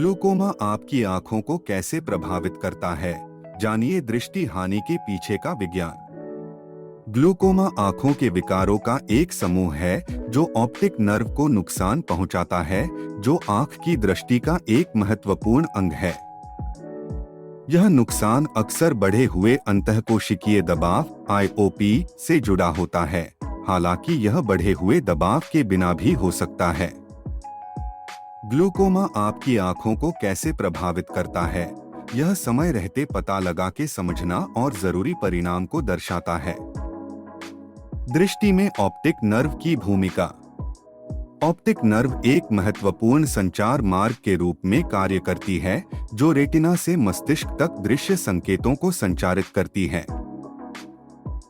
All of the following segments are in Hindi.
ग्लूकोमा आपकी आंखों को कैसे प्रभावित करता है? जानिए दृष्टि हानि के पीछे का विज्ञान। ग्लूकोमा आंखों के विकारों का एक समूह है जो ऑप्टिक नर्व को नुकसान पहुंचाता है, जो आंख की दृष्टि का एक महत्वपूर्ण अंग है। यह नुकसान अक्सर बढ़े हुए अंतःकोशिकीय दबाव (IOP) से जुड़ा होता है, हालांकि यह बढ़े हुए दबाव के बिना भी हो सकता है। ग्लूकोमा आपकी आंखों को कैसे प्रभावित करता है, यह समय रहते पता लगा के समझना और जरूरी परिणाम को दर्शाता है। दृष्टि में ऑप्टिक नर्व की भूमिका। ऑप्टिक नर्व एक महत्वपूर्ण संचार मार्ग के रूप में कार्य करती है, जो रेटिना से मस्तिष्क तक दृश्य संकेतों को संचारित करती है।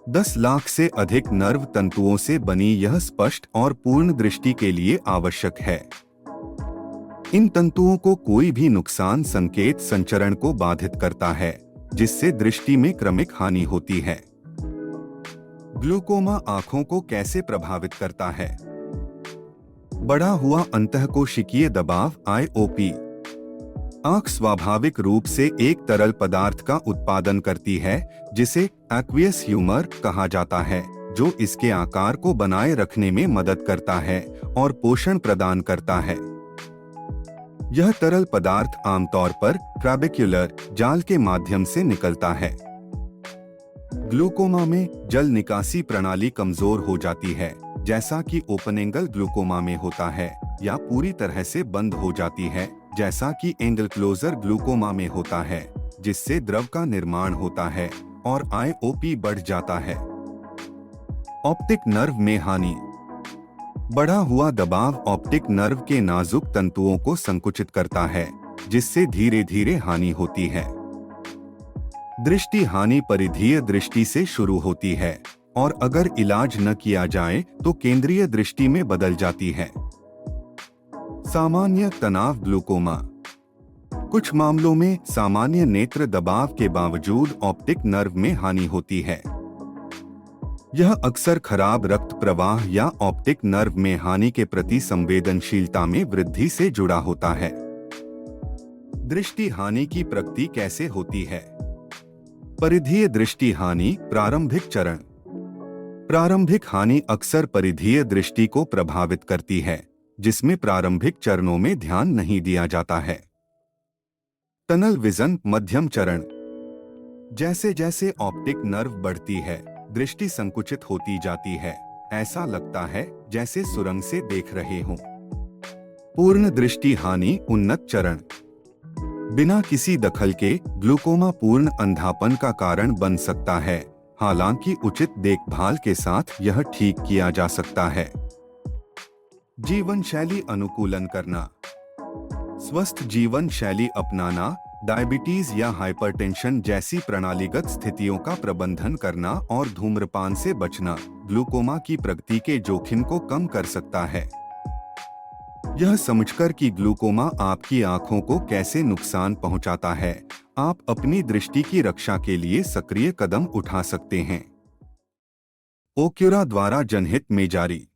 10 लाख से अधिक नर्व तंतुओं से बनी यह स्पष्ट और पूर्ण दृष्टि के लिए आवश्यक है। इन तंतुओं को कोई भी नुकसान संकेत संचरण को बाधित करता है, जिससे दृष्टि में क्रमिक हानि होती है। ग्लूकोमा आंखों को कैसे प्रभावित करता है? बढ़ा हुआ अंतःकोशिकीय दबाव (IOP). आंख स्वाभाविक रूप से एक तरल पदार्थ का उत्पादन करती है, जिसे एक्वियस ह्यूमर कहा जाता है, जो इसके आकार को बनाए रखने में मदद करता है और पोषण प्रदान करता है। यह तरल पदार्थ आमतौर पर ट्रैबेक्युलर जाल के माध्यम से निकलता है। ग्लूकोमा में जल निकासी प्रणाली कमजोर हो जाती है, जैसा कि ओपन एंगल ग्लूकोमा में होता है, या पूरी तरह से बंद हो जाती है, जैसा कि एंगल क्लोजर ग्लूकोमा में होता है, जिससे द्रव का निर्माण होता है और IOP बढ़ जाता है। ऑप्टिक नर्व में हानि। बढ़ा हुआ दबाव ऑप्टिक नर्व के नाजुक तंतुओं को संकुचित करता है, जिससे धीरे धीरे हानि होती है। दृष्टि हानि परिधीय दृष्टि से शुरू होती है और अगर इलाज न किया जाए तो केंद्रीय दृष्टि में बदल जाती है। सामान्य तनाव ग्लूकोमा। कुछ मामलों में सामान्य नेत्र दबाव के बावजूद ऑप्टिक नर्व में हानि होती है। यह अक्सर खराब रक्त प्रवाह या ऑप्टिक नर्व में हानि के प्रति संवेदनशीलता में वृद्धि से जुड़ा होता है। दृष्टि हानि की प्रगति कैसे होती है? परिधीय दृष्टि हानि प्रारंभिक चरण। प्रारंभिक हानि अक्सर परिधीय दृष्टि को प्रभावित करती है, जिसमें प्रारंभिक चरणों में ध्यान नहीं दिया जाता है। टनल विजन मध्यम चरण। जैसे जैसे ऑप्टिक नर्व बढ़ती है, दृष्टि संकुचित होती जाती है। ऐसा लगता है जैसे सुरंग से देख रहे हों। पूर्ण दृष्टि हानि उन्नत चरण। बिना किसी दखल के ग्लूकोमा पूर्ण अंधापन का कारण बन सकता है, हालांकि उचित देखभाल के साथ यह ठीक किया जा सकता है। जीवन शैली अनुकूलन करना। स्वस्थ जीवन शैली अपनाना, डायबिटीज या हाइपरटेंशन जैसी प्रणालीगत स्थितियों का प्रबंधन करना और धूम्रपान से बचना ग्लूकोमा की प्रगति के जोखिम को कम कर सकता है। यह समझकर कि ग्लूकोमा आपकी आंखों को कैसे नुकसान पहुंचाता है, आप अपनी दृष्टि की रक्षा के लिए सक्रिय कदम उठा सकते हैं। ओक्यूरा द्वारा जनहित में जारी।